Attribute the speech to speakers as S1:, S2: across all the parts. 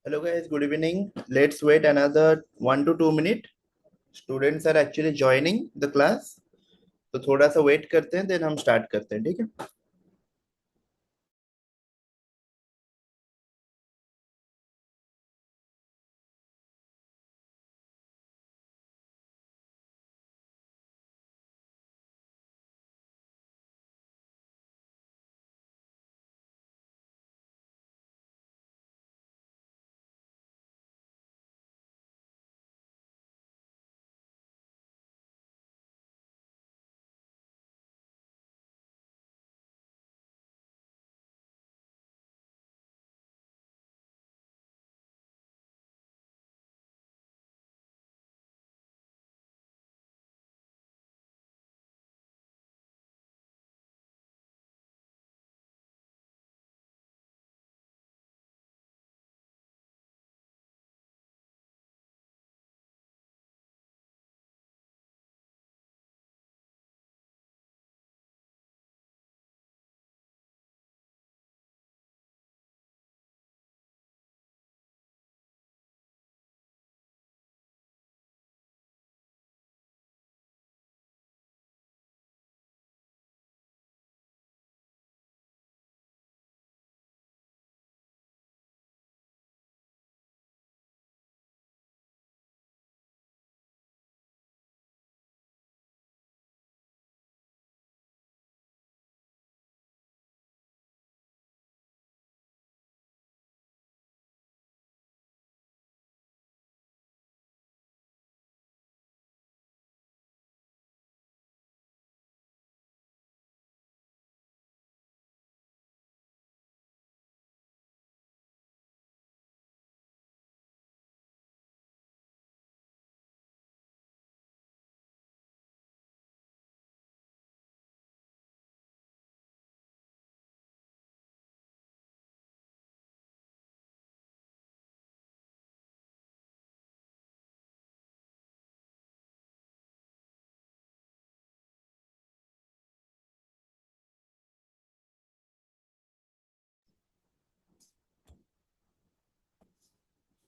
S1: Hello guys, good evening. Let's wait another 1 to 2 minutes. Students are actually joining the class. तो थोड़ा सा wait करते हैं then हम स्टार्ट करते हैं, ठीक है?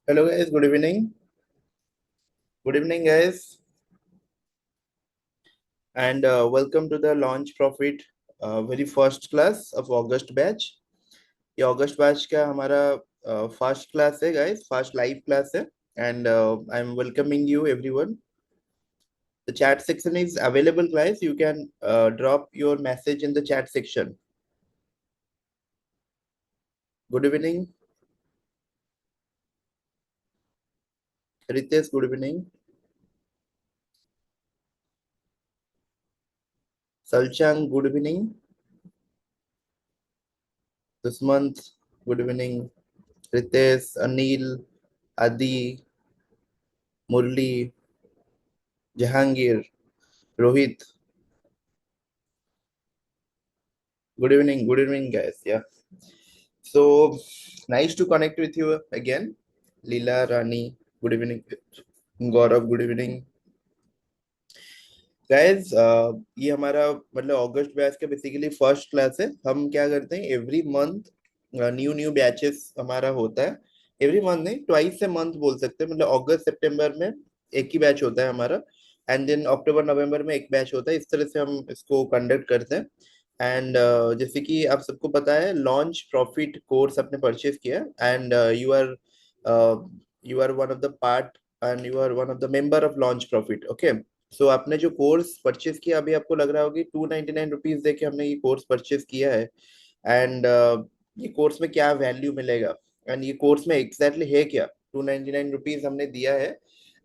S1: Hello guys, good evening. Good evening guys, and welcome to the Launch Profit very first class of August batch. ये अगस्त बैच का हमारा फर्स्ट क्लास है गाइस, फर्स्ट लाइव क्लास है and I'm welcoming you everyone. The chat section is available guys. You can drop your message in the chat section. Good evening. Ritesh, good evening. Salchang, good evening. This month, good evening. Ritesh, Anil, Adi, Murli, Jahangir, Rohit. Good evening, guys. Yeah. So nice to connect with you again. Leela, Rani, good evening. Gaurav, good evening. Guys, ये हमारा मतलब अगस्त batch का basically first class है. हम क्या करते हैं every month new new batches हमारा होता है. एवरी मंथ नहीं, ट्वाइस से मंथ बोल सकते हैं. मतलब अगस्त सितंबर में एक ही बैच होता है हमारा, एंड देन अक्टूबर नवंबर में एक बैच होता है. इस तरह से हम इसको कंडक्ट करते हैं. एंड जैसे कि आप सबको पता है, लॉन्च प्रॉफिट कोर्स आपने परचेज किया, and you are one of the part and you are one of the member of Launch Profit. Okay, so आपने जो कोर्स परचेज किया, अभी आपको लग रहा होगी 299 रुपीज देके हमने ये कोर्स परचेज किया है. एंड ये कोर्स में क्या वैल्यू मिलेगा, एंड ये कोर्स में एग्जैक्टली है क्या. 299 रुपीज हमने दिया है,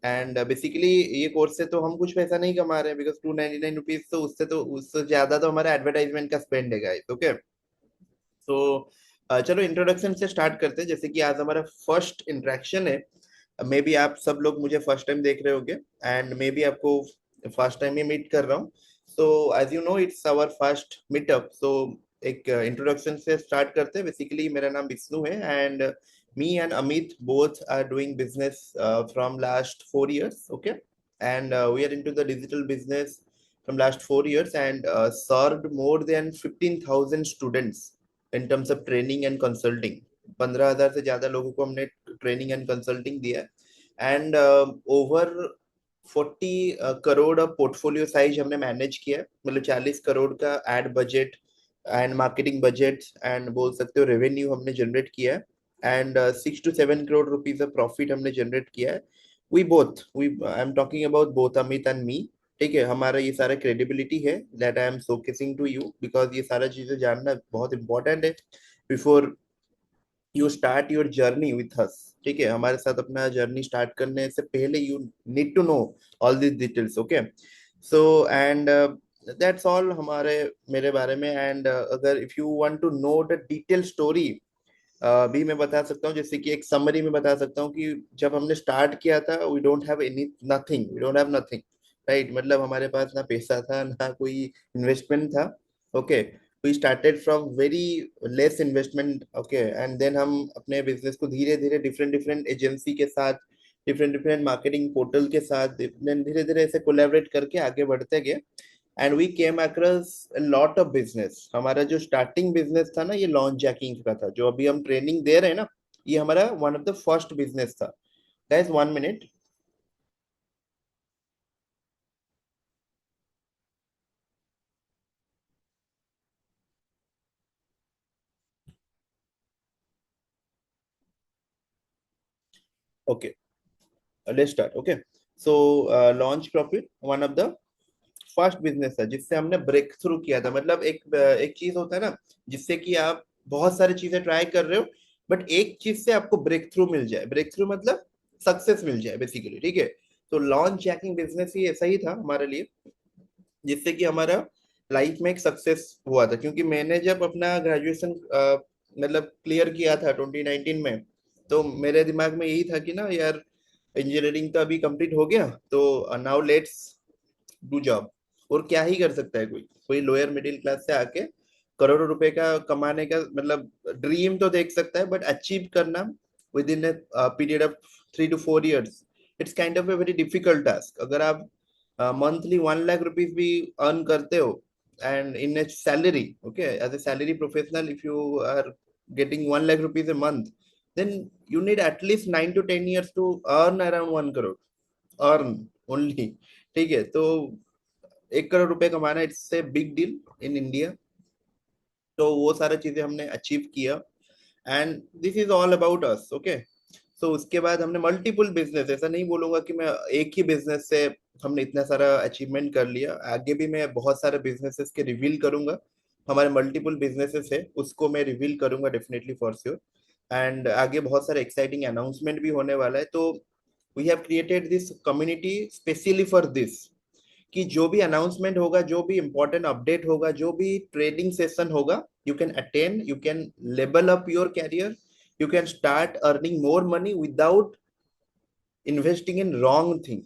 S1: एंड बेसिकली ये कोर्स से तो हम कुछ पैसा नहीं कमा रहे हैं, बिकॉज 299 रुपीज तो उससे ज्यादा तो हमारा एडवर्टाइजमेंट का स्पेंड है गाइस. ओके, तो चलो इंट्रोडक्शन से स्टार्ट करते हैं. जैसे कि आज हमारा फर्स्ट इंटरेक्शन है. मे बी आप सब लोग मुझे फर्स्ट टाइम देख रहे होगे, एंड मे बी आपको फर्स्ट टाइम ही मीट कर रहा हूँ. So as you know, it's our first meetup. So एक इंट्रोडक्शन से स्टार्ट करते हैं. बेसिकली मेरा नाम विष्णु है, and me and Amit both are doing business from last 4 years. Okay, and we are into the digital business from last 4 years, and served more than 15,000 students in terms of training and consulting. 15,000 से ज्यादा लोगों को हमने training and consulting दिया है। And over 40 crore portfolio size हमने manage किया है, मतलब 40 करोड़ का ad budget and marketing budget and बोल सकते हो रेवेन्यू हमने जनरेट किया है। And 6 to 7 crore rupees of profit हमने जनरेट किया है। We I am talking about both Amit and me. ठीक है, हमारा ये सारा क्रेडिबिलिटी है that I am showcasing to you, because ये सारा चीजें जानना बहुत इंपॉर्टेंट है before you start your journey with us. ठीक है, हमारे साथ अपना जर्नी स्टार्ट करने से पहले you need to know all this details. Okay, so and that's all हमारे मेरे बारे में। एंड अगर if you want to know the detail story भी मैं बता सकता हूँ, जैसे कि एक समरी में बता सकता हूँ कि जब हमने स्टार्ट किया था we don't have any nothing, we don't have nothing, right. मतलब हमारे पास ना पैसा था ना कोई इन्वेस्टमेंट था। Okay, we started from very less investment. Okay, and then हम अपने बिजनेस को धीरे धीरे डिफरेंट डिफरेंट एजेंसी के साथ, डिफरेंट डिफरेंट मार्केटिंग पोर्टल के साथ धीरे धीरे ऐसे कोलैबोरेट करके आगे बढ़ते गए। And we came across lot of business. हमारा जो स्टार्टिंग बिजनेस था ना, ये लॉन्च जैकिंग का था, जो अभी हम ट्रेनिंग दे रहे हैं ना, ये हमारा one of the first business था। गाइस 1 मिनट। Okay, let's start. Okay, so Launch Profit one of the first business था जिससे हमने ब्रेक थ्रू किया था। मतलब एक चीज होता है ना, जिससे कि आप बहुत सारी चीजें ट्राई कर रहे हो, बट एक चीज से आपको ब्रेक थ्रू मिल जाए, ब्रेक थ्रू मतलब सक्सेस मिल जाए बेसिकली। ठीक है, तो लॉन्च जैकिंग बिजनेस ही ऐसा ही था हमारे लिए, जिससे कि हमारा लाइफ में एक सक्सेस हुआ था। क्योंकि मैंने जब अपना ग्रेजुएशन मतलब क्लियर किया था 2019 में, तो मेरे दिमाग में यही था कि ना यार, इंजीनियरिंग तो अभी कंप्लीट हो गया, तो नाउ लेट्स डू जॉब। और क्या ही कर सकता है कोई, कोई लोअर मिडिल क्लास से आके करोड़ों रुपए का कमाने का मतलब ड्रीम तो देख सकता है, बट अचीव करना within period of 3 to 4 years, it's kind of a very difficult task. अगर आप मंथली 1 लाख रुपीज भी अर्न करते हो and in a salary, okay, as a salary professional, if you are getting 1 lakh rupees a month, then you need at least 9 to 10 years to earn around 1 crore, earn only। ठीक है, तो 1 करोड़ रुपए कमाना it's a big deal in India. तो वो सारा चीजें हमने अचीव किया and this is all about us. Okay, so उसके बाद हमने मल्टीपल बिजनेस, ऐसा नहीं बोलूंगा कि मैं एक ही बिजनेस से हमने इतना सारा अचीवमेंट कर लिया। आगे भी मैं बहुत सारे बिजनेसेस के रिवील करूंगा, हमारे मल्टीपल बिजनेसेस है उसको मैं रिवील करूंगा डेफिनेटली फॉर श्योर। एंड आगे बहुत सारे एक्साइटिंग अनाउंसमेंट भी होने वाला है। तो we have created this community specially for this, कि जो भी अनाउंसमेंट होगा, जो भी इंपॉर्टेंट अपडेट होगा, जो भी ट्रेडिंग सेशन होगा, you can attend, you can level up your career, you can start earning more money without investing in wrong thing.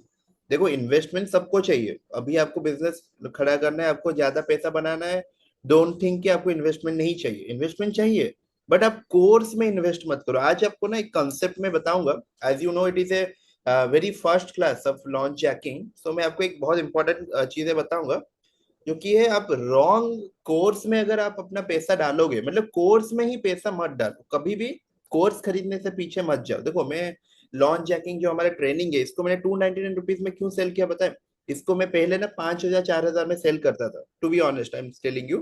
S1: देखो, इन्वेस्टमेंट सबको चाहिए, अभी आपको बिजनेस खड़ा करना है, आपको ज्यादा पैसा बनाना है, डोंट थिंक कि आपको इन्वेस्टमेंट नहीं चाहिए, इन्वेस्टमेंट चाहिए, बट आप कोर्स में इन्वेस्ट मत करो। आज आपको ना एक कंसेप्ट में बताऊंगा, as you know it is a very first class of launch jacking. सो मैं आपको एक बहुत इंपॉर्टेंट चीजें बताऊंगा, जो कि है आप रॉन्ग कोर्स में अगर आप अपना पैसा डालोगे, मतलब कोर्स में ही पैसा मत डालो कभी भी, कोर्स खरीदने से पीछे मत जाओ। देखो, मैं लॉन्च जैकिंग जो हमारा ट्रेनिंग है, इसको मैंने 299 रुपीज में क्यों सेल किया बताए? इसको मैं पहले ना 5,000 4,000 में सेल करता था, to be honest I am telling you.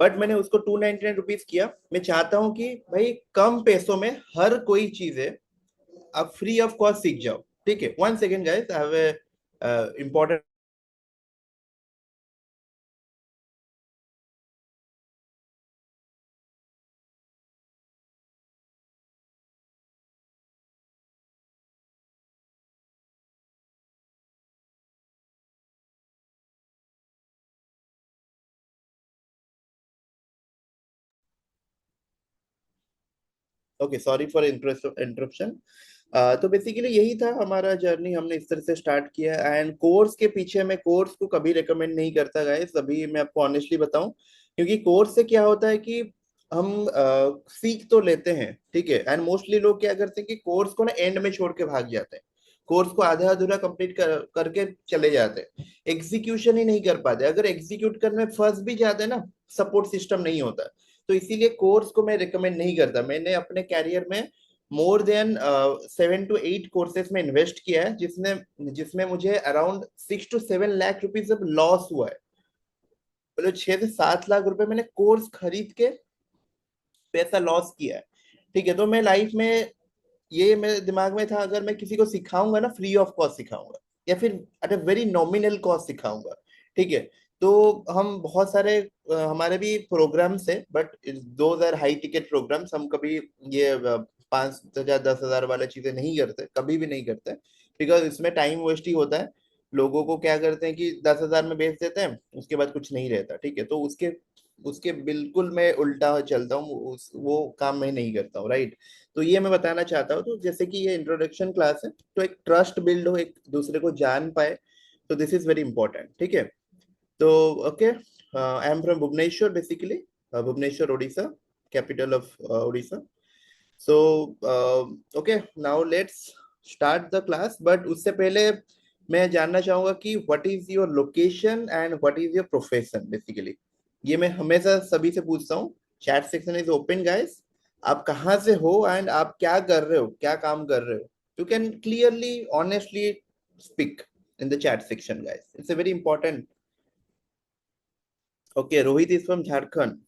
S1: But मैंने उसको 299 रुपीज किया। मैं चाहता हूँ कि भाई कम पैसों में हर कोई चीज है, आप फ्री ऑफ कॉस्ट सीख जाओ। ठीक है, 1 second guys, I have a important. Okay, sorry for interruption. तो बेसिकली यही था हमारा जर्नी, हमने इस तरह से स्टार्ट किया। एंड कोर्स के पीछे मैं कोर्स को कभी रिकमेंड नहीं करता गाइस, अभी मैं आपको ऑनेस्टली बताऊं। क्योंकि कोर्स से क्या होता है कि हम सीख तो लेते हैं, ठीक है, एंड मोस्टली लोग क्या करते हैं कि कोर्स को ना एंड में छोड़ के भाग जाते हैं, कोर्स को आधा अधूरा कंप्लीट करके चले जाते हैं, एग्जीक्यूशन ही नहीं कर पाते। अगर एग्जीक्यूट करने में फंस भी जाते हैं ना, सपोर्ट सिस्टम नहीं होता। तो इसीलिए कोर्स को मैं रिकमेंड नहीं करता। मैंने अपने कैरियर में मोर देन 7 to 8 कोर्सेज में इन्वेस्ट किया है, जिसमें जिसमें मुझे अराउंड 6 to 7 लाख रुपीज अब लॉस हुआ है। मतलब 6 से 7 लाख रुपए मैंने कोर्स खरीद के पैसा लॉस किया है। ठीक है, तो मैं लाइफ में, ये मेरे दिमाग में था, अगर मैं किसी को सिखाऊंगा ना, फ्री ऑफ कॉस्ट सिखाऊंगा, या फिर at a very nominal cost सिखाऊंगा। ठीक है, तो हम बहुत सारे हमारे भी प्रोग्राम्स है, but those are high ticket programs. हम कभी ये 5,000 10,000 वाला चीजें नहीं करते, कभी भी नहीं करते, बिकॉज इसमें टाइम वेस्ट ही होता है। लोगों को क्या करते हैं कि 10,000 में बेच देते हैं, उसके बाद कुछ नहीं रहता। ठीक है, तो उसके उसके बिल्कुल मैं उल्टा चलता हूँ, वो काम मैं नहीं करता हूँ, राइट। तो ये मैं बताना चाहता हूँ, तो जैसे कि ये इंट्रोडक्शन क्लास है, तो एक ट्रस्ट बिल्ड हो, एक दूसरे को जान पाए, तो दिस इज वेरी इंपॉर्टेंट। ठीक है, तो okay, I am from Bhubaneswar basically, Bhubaneswar Orissa, capital of Orissa. So okay, now let's start the class, but उससे पहले मैं जानना चाहूंगा कि what is your location and what is your profession basically. ये मैं हमेशा सभी से पूछता हूँ। Chat section is open guys. आप कहाँ से हो एंड आप क्या कर रहे हो, क्या काम कर रहे हो, you can clearly honestly speak in the chat section guys, it's a very important. Okay, Rohit is from Jharkhand,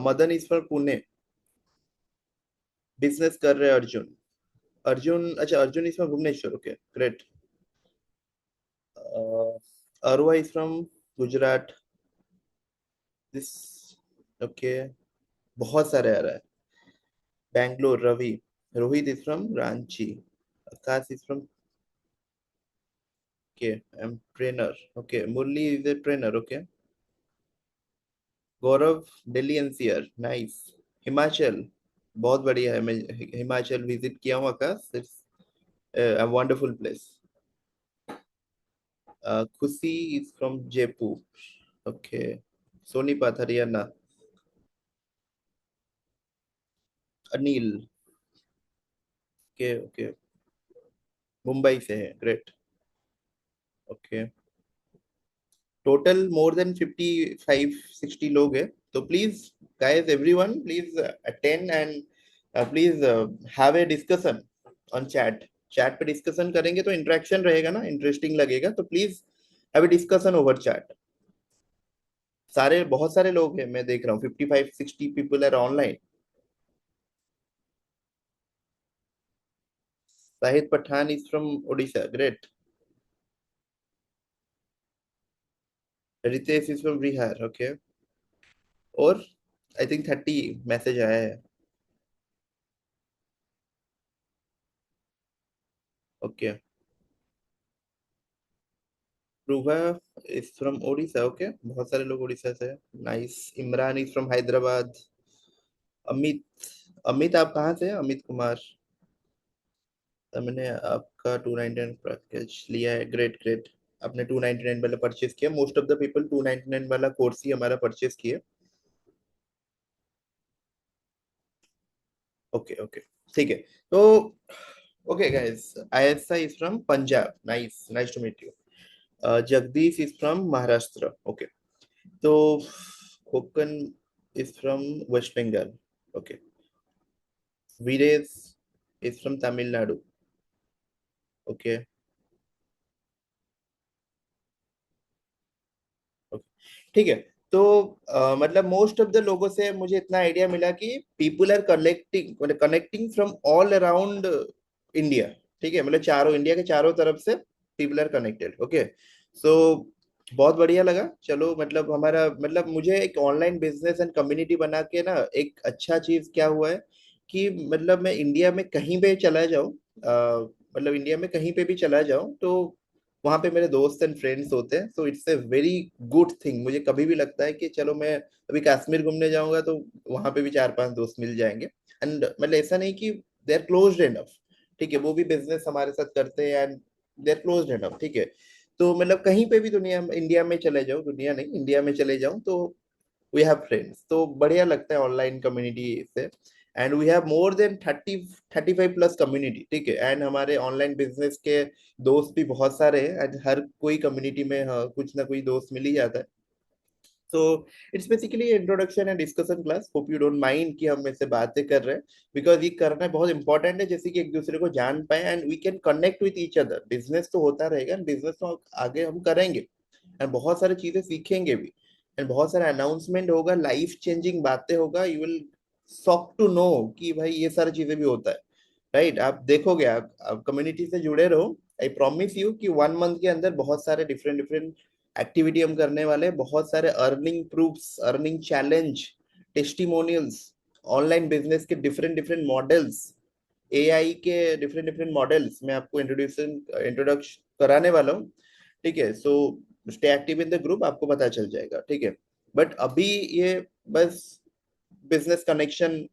S1: Madan is from Pune, business कर रहे हैं अर्जुन। अर्जुन, अच्छा, Arjun is from Bhubaneswar, okay great. Arua is from Gujarat, this, okay, बहुत सारे आ रहा है। Bangalore, Ravi. Rohit is from Ranchi, Akash is from, okay, I am trainer, okay, Murali is a trainer, okay. Gaurav, Delhi NCR, nice. Himachal, बहुत बढ़िया है, मैं हिमाचल विजिट किया हूँ Akash, it's a wonderful place. Khushi is from Jaipur, okay. Sonipat, Haryana. Anil, okay okay, Mumbai से है, great, okay. Total more than 55 60 लोग हैं, तो please guys, everyone please attend and please have a discussion on chat. Chat पे डिस्कशन करेंगे तो इंटरेक्शन रहेगा ना, इंटरेस्टिंग लगेगा, तो please have a discussion over chat. सारे, बहुत सारे लोग हैं, मैं देख रहा हूँ 55 60 people are online. Sahid Pathan is from Odisha. Great. Ritesh is from Bihar. Okay. और आई थिंक 30 मैसेज आया है। Okay. Pruva is from Odisha, okay, बहुत सारे लोग उड़ीसा से हैं। Nice. Imran is from Hyderabad. Amit, Amit आप कहाँ से हैं, अमित कुमार। तो मैंने आपका 299 पैकेज लिया है, ग्रेट ग्रेट। आपने 299 वाला परचेज किया, मोस्ट ऑफ द पीपल 299 वाला कोर्स ही हमारा परचेज किया। ओके ओके, ठीक है। तो okay guys, Ayesha is from Punjab, nice, nice to meet you. Jagdish is from Maharashtra, okay. तो Kokan is from West Bengal, okay. Viresh is from Tamil Nadu, okay okay, ठीक है। तो मतलब मोस्ट ऑफ द लोगों से मुझे इतना आइडिया मिला कि पीपल आर कलेक्टिंग, मतलब connecting from all around India. ठीक है, मतलब चारों, इंडिया के चारों तरफ से पीपल आर कनेक्टेड, ओके। सो बहुत बढ़िया लगा। चलो, मतलब हमारा, मतलब मुझे एक ऑनलाइन बिजनेस एंड कम्युनिटी बना के ना, एक अच्छा चीज क्या हुआ है कि मतलब मैं इंडिया में कहीं पे चला जाऊं, मतलब इंडिया में कहीं पे भी चला जाऊं, तो वहां पे मेरे दोस्त एंड फ्रेंड्स होते हैं, so it's a very good thing. मुझे कभी भी लगता है कि चलो मैं अभी कश्मीर घूमने जाऊंगा, तो वहां पे भी 4 5 दोस्त मिल जाएंगे। एंड मतलब ऐसा नहीं कि दे आर क्लोज्ड एनफ, ठीक है, वो भी बिजनेस हमारे साथ करते हैं and they are closed enough, ठीक है। तो मतलब कहीं पे भी दुनिया में, इंडिया में चले जाओ, दुनिया नहीं, इंडिया में चले जाऊं, तो वी हैव फ्रेंड्स, तो बढ़िया लगता है ऑनलाइन कम्युनिटी से। And we have more than 35 plus community, ठीक है। एंड हमारे ऑनलाइन बिजनेस के दोस्त भी बहुत सारे हैं, एंड हर कोई कम्युनिटी में हाँ, कुछ ना कोई दोस्त मिल ही जाता है। So it's basically introduction and discussion class. Hope you don't mind कि हम ऐसे बातें कर रहे हैं, बिकॉज ये करना बहुत इंपॉर्टेंट है, जैसे कि एक दूसरे को जान पाए and we can connect with each other. Business तो होता रहेगा, बिजनेस तो आगे हम करेंगे एंड बहुत सारी चीजें सीखेंगे भी, एंड बहुत सारा अनाउंसमेंट होगा, लाइफ चेंजिंग बातें होगा। You will shock to know कि भाई ये सारी चीजें भी होता है, राइट? आप देखोगे, आप कम्युनिटी से जुड़े रहो। आई प्रॉमिस यू कि 1 मंथ के अंदर बहुत सारे डिफरेंट डिफरेंट एक्टिविटी हम करने वाले हैं। बहुत सारे earning proofs, earning challenge, testimonials, online business के डिफरेंट डिफरेंट मॉडल्स, एआई के डिफरेंट डिफरेंट मॉडल्स मैं आपको इंट्रोडक्शन कराने वाला हूँ। ठीक है, so stay active in the group, आपको पता चल जाएगा। ठीक है, बट अभी ये बस बिजनेस कनेक्शन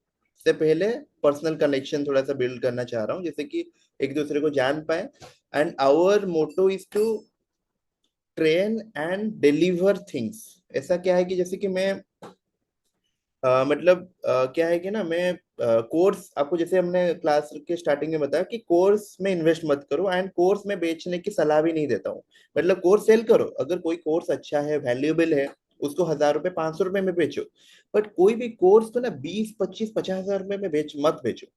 S1: से पहले पर्सनल कनेक्शन थोड़ा सा बिल्ड करना चाह रहा हूँ, जैसे कि एक दूसरे को जान पाए। And our motto is to train and deliver things. ऐसा क्या है कि जैसे कि मैं मतलब क्या है कि ना, मैं कोर्स आपको, जैसे हमने क्लास के स्टार्टिंग में बताया कि कोर्स में इन्वेस्ट मत करो, एंड कोर्स में बेचने की सलाह भी नहीं देता हूँ। मतलब कोर्स सेल करो, अगर कोई कोर्स अच्छा है, वैल्यूएबल है, उसको 1,000 रुपए, 500 रुपए में बेचो। बट कोई भी कोर्स को ना 20, 25, 50 हजार रुपए में मत बेचो।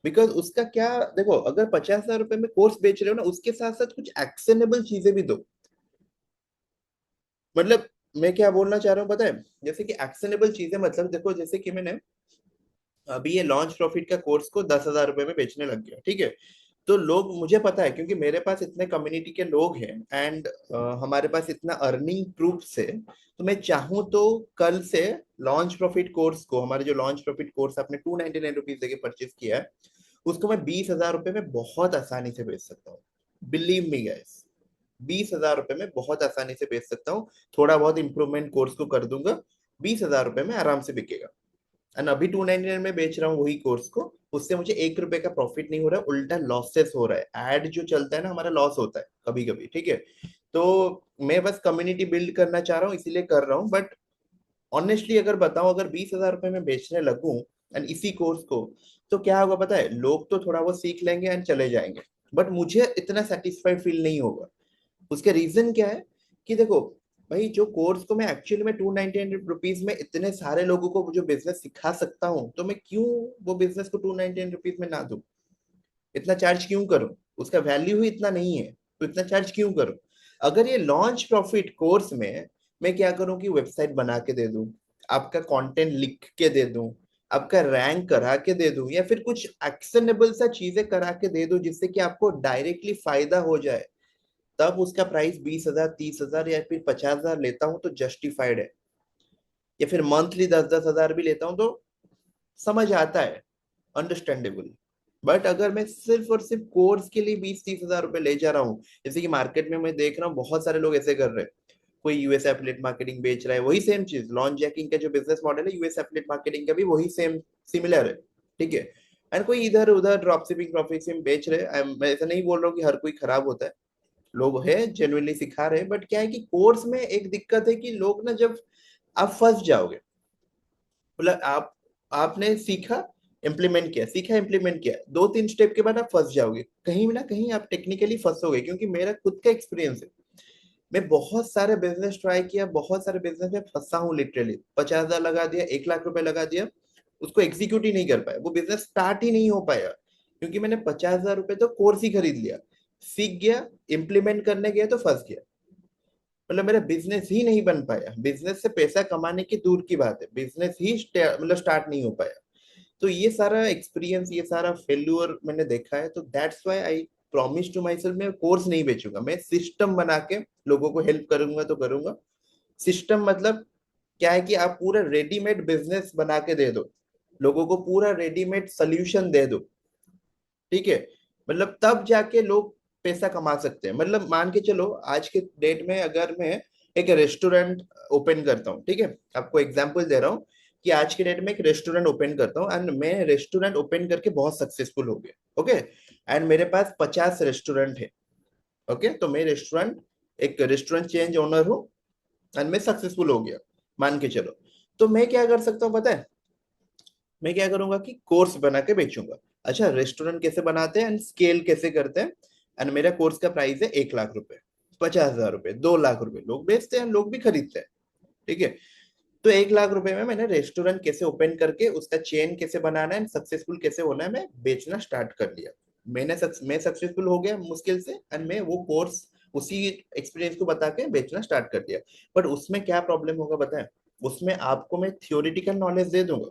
S1: बिकॉज उसका क्या, देखो, अगर 50,000 रुपए में कोर्स बेच रहे हो ना, उसके साथ साथ कुछ एक्शनेबल चीजें भी दो। मतलब मैं क्या बोलना चाह रहा हूँ पता है, जैसे कि एक्शनेबल चीजें, मतलब देखो, जैसे कि मैंने अभी ये लॉन्च प्रॉफिट का कोर्स को 10,000 रुपए में बेचने लग गया। ठीक है, तो लोग, मुझे पता है क्योंकि मेरे पास इतने कम्युनिटी के लोग हैं एंड हमारे पास इतना अर्निंग प्रूफ है। तो मैं चाहूँ तो कल से लॉन्च प्रॉफिट कोर्स को, हमारे जो लॉन्च प्रॉफिट कोर्स आपने 299 रुपीज देके परचेज किया है, उसको मैं 20,000 रुपए में बहुत आसानी से बेच सकता हूँ। बिलीव मी गाइस, 20,000 रुपए में बहुत आसानी से बेच सकता हूँ। थोड़ा बहुत इंप्रूवमेंट कोर्स को कर दूंगा, 20,000 रुपए में आराम से बिकेगा। एंड अभी 299 में बेच रहा हूँ वही कोर्स को, उससे मुझे 1 रुपए का प्रॉफिट नहीं हो रहा है, उल्टा लॉसेस हो रहा है। एड जो चलता है ना, हमारा लॉस होता है कभी कभी। ठीक है, तो मैं बस कम्युनिटी बिल्ड करना चाह रहा हूँ, इसीलिए कर रहा हूँ। बट ऑनेस्टली अगर बताऊं, अगर 20,000 रुपए में बेचने लगूं एंड इसी कोर्स को, तो क्या होगा पता है, लोग तो थोड़ा बहुत सीख लेंगे एंड चले जाएंगे, बट मुझे इतना सेटिस्फाइड फील नहीं होगा। उसके रीजन क्या है कि देखो भाई, जो कोर्स को मैं एक्चुअली में 299 रुपीज में इतने सारे लोगों को जो बिजनेस सिखा सकता हूँ, तो मैं क्यों वो बिजनेस को 299 रुपीज में ना दूं? इतना चार्ज क्यों करूं? उसका वैल्यू ही इतना नहीं है, तो इतना चार्ज क्यों करूं? अगर ये लॉन्च प्रॉफिट कोर्स में मैं क्या करूं कि वेबसाइट बना के दे दूं, आपका कंटेंट लिख के दे दूं, आपका रैंक करा के दे दूं, या फिर कुछ एक्शनेबल सा चीजें करा के दे दूं जिससे कि आपको डायरेक्टली फायदा हो जाए, तब उसका प्राइस 20,000, 30,000 या फिर 50,000 लेता हूं तो जस्टिफाइड है। या फिर मंथली 10-10 हजार भी लेता हूं तो समझ आता है, अंडरस्टैंडेबल। बट अगर मैं सिर्फ और सिर्फ कोर्स के लिए 20-30 हजार रुपए ले जा रहा हूँ, जैसे कि मार्केट में मैं देख रहा हूँ बहुत सारे लोग ऐसे कर रहे हैं। कोई यूएस एफिलिएट मार्केटिंग बेच रहा है, वही सेम चीज, लॉन्च जैकिंग का जो बिजनेस मॉडल है, यूएस एफिलिएट मार्केटिंग का भी वही सेम, सिमिलर है। ठीक है, एंड कोई इधर उधर ड्रॉप शिपिंग प्रॉफिट बेच रहे हैं। मैं ऐसा नहीं बोल रहा हूँ कि हर कोई खराब होता है, लोग है जेन्युइनली सिखा रहे हैं। बट क्या है कि कोर्स में एक दिक्कत है कि लोग ना, जब आप फंस जाओगे, मतलब आपने सीखा, इम्प्लीमेंट किया, सीखा, इम्प्लीमेंट किया, 2-3 स्टेप के बाद आप फंस जाओगे, कहीं ना कहीं आप टेक्निकली फंसोगे। क्योंकि मेरा खुद का एक्सपीरियंस है, मैं बहुत सारे बिजनेस ट्राई किया, बहुत सारे बिजनेस में फंसा हूँ लिटरली। 50,000 लगा दिया, 1 लाख रुपए लगा दिया, उसको एग्जीक्यूट ही नहीं कर पाया, वो बिजनेस स्टार्ट ही नहीं हो पाया, क्योंकि मैंने 50,000 रुपए तो कोर्स ही खरीद लिया, सीख गया, इम्प्लीमेंट करने गया तो फंस गया। मतलब मेरा बिजनेस ही नहीं बन पाया, बिजनेस से पैसा कमाने की दूर की बात है, बिजनेस ही मतलब स्टार्ट नहीं हो पाया। तो ये सारा एक्सपीरियंस, ये सारा फेल्यूर मैंने देखा है, तो that's why I promise to myself, मैं कोर्स नहीं बेचूंगा, मैं सिस्टम बना के लोगों को हेल्प करूंगा तो करूंगा। सिस्टम मतलब क्या है कि आप पूरा रेडीमेड बिजनेस बना के दे दो, लोगों को पूरा रेडीमेड सोल्यूशन दे दो। ठीक है, मतलब तब जाके लोग पैसा कमा सकते हैं। मतलब मान के चलो, आज के डेट में अगर मैं एक रेस्टोरेंट ओपन करता हूँ, ठीक है, आपको एग्जांपल दे रहा हूँ कि आज के डेट में एक रेस्टोरेंट ओपन करता हूँ एंड मैं रेस्टोरेंट ओपन करके बहुत सक्सेसफुल हो गया, ओके, एंड मेरे पास 50 रेस्टोरेंट है। ओके, तो मैं रेस्टोरेंट, एक रेस्टोरेंट चेंज ओनर हूँ एंड मैं सक्सेसफुल हो गया, मान के चलो। तो मैं क्या कर सकता हूँ पता है, मैं क्या करूंगा कि कोर्स बना के बेचूंगा। अच्छा, रेस्टोरेंट कैसे बनाते हैं एंड स्केल कैसे करते हैं, एंड मेरा कोर्स का प्राइस है 1 लाख रुपए, 50,000 रुपए, 2 लाख रुपए, लोग बेचते हैं, लोग भी खरीदते हैं। ठीक है, तो 1 लाख रुपए में मैंने रेस्टोरेंट कैसे ओपन करके उसका चेन कैसे बनाना है, सक्सेसफुल कैसे होना है, मैं बेचना स्टार्ट कर लिया। मैं सक्सेसफुल हो गया मुश्किल से, एंड मैं वो कोर्स उसी एक्सपीरियंस को बता के बेचना स्टार्ट कर दिया। बट उसमें क्या प्रॉब्लम होगा बताएं? उसमें आपको मैं थियोरिटिकल नॉलेज दे दूंगा,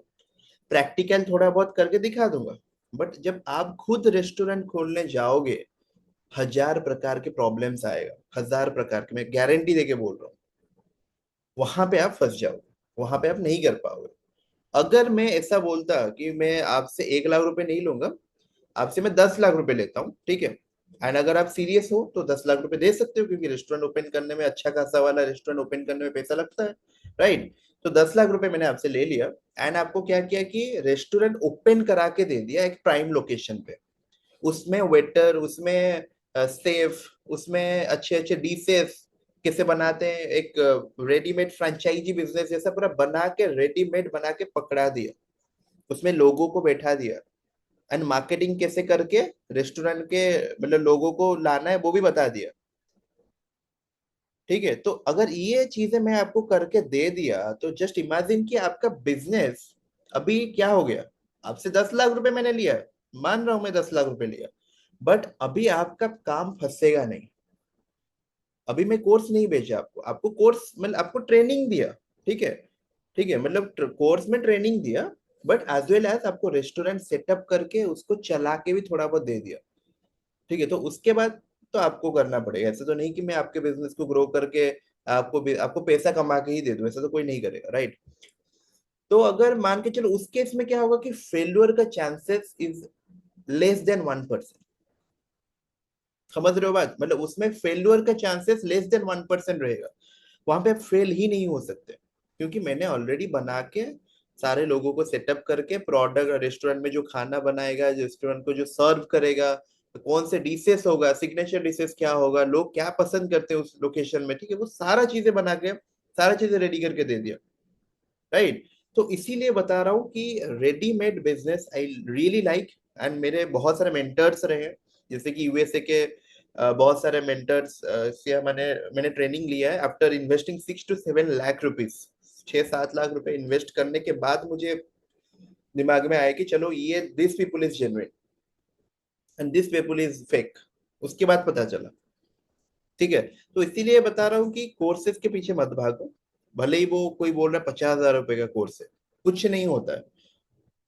S1: प्रैक्टिकल थोड़ा बहुत करके दिखा दूंगा, बट जब आप खुद रेस्टोरेंट खोलने जाओगे, 1000 प्रकार के प्रॉब्लम्स आएगा, 1000 प्रकार के, मैं गारंटी देके बोल रहा हूँ। वहां पे आप फंस जाओगे, वहां पे आप नहीं कर पाओगे। अगर मैं ऐसा बोलता कि मैं आपसे 1 लाख रुपए नहीं लूंगा, आपसे मैं 10 लाख रुपए लेता हूँ, ठीक है, एंड अगर आप सीरियस हो तो 10 लाख रुपए दे सकते हो, क्योंकि रेस्टोरेंट ओपन करने में, अच्छा खासा वाला रेस्टोरेंट ओपन करने में पैसा लगता है, राइट? तो 10 लाख रुपए मैंने आपसे ले लिया, एंड आपको क्या किया कि रेस्टोरेंट ओपन करा के दे दिया एक प्राइम लोकेशन पे। उसमें वेटर, उसमें सेफ, उसमें अच्छे अच्छे डिशेस कैसे बनाते हैं, एक रेडीमेड फ्रेंचाइजी बिजनेस जैसा पूरा बना के, रेडीमेड बना के पकड़ा दिया। उसमें लोगों को बैठा दिया, एंड मार्केटिंग कैसे करके रेस्टोरेंट के मतलब लोगों को लाना है वो भी बता दिया। ठीक है, तो अगर ये चीजें मैं आपको करके दे दिया, तो जस्ट इमेजिन कि आपका बिजनेस अभी क्या हो गया। आपसे 10 लाख रुपए मैंने लिया है, मान रहा हूं मैं 10 लाख रुपए लिया, बट अभी आपका काम फंसेगा नहीं। अभी मैं कोर्स नहीं भेजा आपको, आपको कोर्स मतलब आपको ट्रेनिंग दिया, ठीक है, ठीक है, मतलब कोर्स में ट्रेनिंग दिया, बट एज वेल एज आपको रेस्टोरेंट सेटअप करके उसको चला के भी थोड़ा बहुत दे दिया। ठीक है, तो उसके बाद तो आपको करना पड़ेगा। ऐसा तो नहीं कि मैं आपके बिजनेस को ग्रो करके आपको पैसा कमा के ही दे दूं, ऐसा तो कोई नहीं करेगा, राइट? तो अगर मान के चलो उस केस में क्या होगा कि फेल्यूर का चांसेस इज लेस देन 1%। समझ रहे हो बात? मतलब उसमें फेल्यूर का चांसेस लेस देन 1% रहेगा। वहां पे आप फेल ही नहीं हो सकते, क्योंकि मैंने ऑलरेडी बना के सारे लोगों को सेटअप करके प्रोडक्ट, रेस्टोरेंट में जो खाना बनाएगा, रेस्टोरेंट को जो सर्व करेगा, कौन से डिशेस होगा, सिग्नेचर डिशेस क्या होगा, लोग क्या पसंद करते हैं उस लोकेशन में, ठीक है, वो सारा चीजें बना के, सारा चीजें रेडी करके दे दिया, राइट? तो इसीलिए बता रहा हूँ कि readymade business I really like, and मेरे बहुत सारे मेंटर्स रहे हैं, जैसे कि यूएसए के बहुत सारे मेंटर्स से मैंने ट्रेनिंग लिया है। After investing 6 to 7 lakh rupees, 6-7 lakh रुपए इन्वेस्ट करने के बाद मुझे दिमाग में आया कि चलो ये this people is genuine and this people is fake. उसके बाद पता चला। ठीक है, तो इसीलिए बता रहा हूँ कि कोर्सेज के पीछे मत भागो। भले ही वो कोई बोल रहा है 50,000 रुपए का कोर्स है, कुछ नहीं होता है।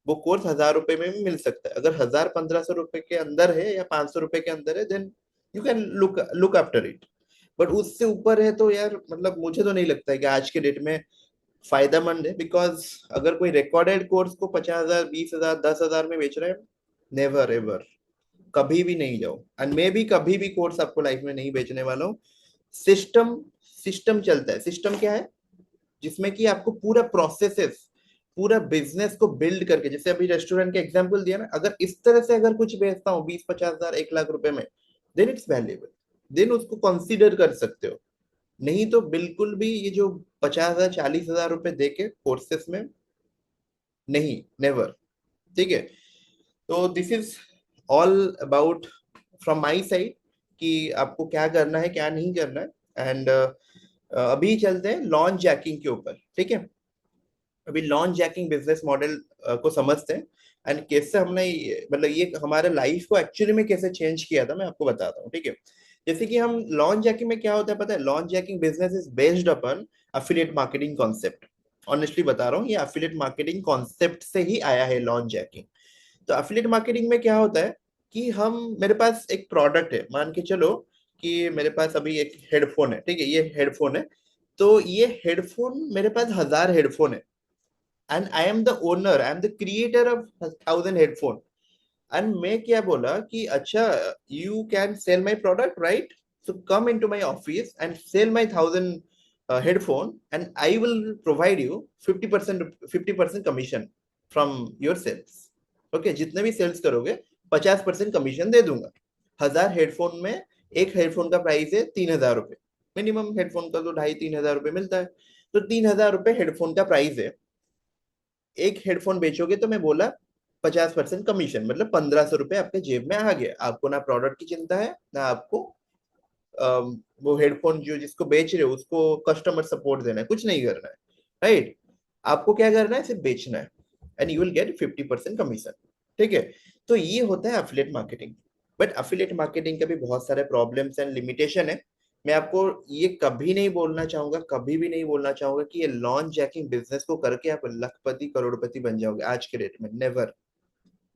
S1: वो कोर्स 1,000 रुपए में भी मिल सकता है। अगर 1,000-1,500 रुपए के अंदर है या 500 रुपए के अंदर है, then you can look look after it. But उससे ऊपर है तो यार, मतलब मुझे तो नहीं लगता है कि आज के डेट में फायदेमंद है, बिकॉज अगर कोई रिकॉर्डेड कोर्स को 50,000, 20,000, 10,000 में बेच रहे हैं, नेवर एवर, कभी भी नहीं जाओ। एंड मैं भी कभी भी कोर्स आपको लाइफ में नहीं बेचने वाला हूँ। सिस्टम सिस्टम चलता है। सिस्टम क्या है? जिसमें कि आपको पूरा प्रोसेसेस, पूरा बिजनेस को बिल्ड करके, जैसे अभी रेस्टोरेंट का एग्जांपल दिया ना, अगर इस तरह से अगर कुछ बेचता हूँ 20-50,000, 1 लाख रुपए में, देन इट्स वैल्यूएबल, देन उसको कंसीडर कर सकते हो। नहीं तो बिल्कुल भी ये जो 50,000, 40,000 रुपए दे के कोर्सेस में नहीं, नेवर। ठीक है, तो this is all about from my side कि आपको क्या करना है, क्या नहीं करना है। एंड अभी चलते हैं लॉन्च जैकिंग के ऊपर, ठीक है? अभी लॉन्च जैकिंग बिजनेस मॉडल को समझते हैं, एंड कैसे हमने मतलब ये हमारे लाइफ को एक्चुअली में कैसे चेंज किया था, मैं आपको बताता हूँ, ठीक है? जैसे कि हम लॉन्च जैकिंग में क्या होता है पता है? Launch jacking business is based upon affiliate marketing concept. Honestly बता रहा हूँ, ये अफिलिएट मार्केटिंग कॉन्सेप्ट से ही आया है लॉन्च जैकिंग। तो अफिलिएट मार्केटिंग में क्या होता है कि हम, मेरे पास एक प्रोडक्ट है, मान के चलो कि मेरे पास अभी एक हेडफोन है, ठीक है, ये हेडफोन है। तो ये हेडफोन, मेरे पास 1,000 हेडफोन है, and I am the owner, I am the creator of 1,000 headphone. And मैं क्या बोला कि अच्छा, you can sell my product, right? So come in to my office and sell my 1,000 headphone, and I will provide you 50% commission from your sales. Okay, जितने भी sales करोगे 50% commission दे दूंगा। 1,000 headphone में एक हेडफोन का प्राइस है 3,000 रुपए। Minimum headphone का तो 2,500-3,000 रुपए मिलता है। तो 3,000 रुपए हेडफोन का प्राइस है। एक हेडफोन बेचोगे तो मैं बोला 50% कमीशन, मतलब 1,500 रुपए आपके जेब में आ गया। आपको ना प्रोडक्ट की चिंता है, ना आपको वो हेडफोन जो जिसको बेच रहे हो उसको कस्टमर सपोर्ट देना है, कुछ नहीं करना है, राइट? आपको क्या करना है, सिर्फ बेचना है, and you will gate 50% commission. ठीक है, तो ये होता है affiliate marketing. But affiliate marketing के भी बहुत सारे प्रॉब्लम्स एंड लिमिटेशन है। मैं आपको ये कभी नहीं बोलना चाहूंगा, कभी भी नहीं बोलना चाहूंगा कि ये लॉन्च जैकिंग बिजनेस को करके आप लखपति करोड़पति बन जाओगे आज के डेट में, नेवर।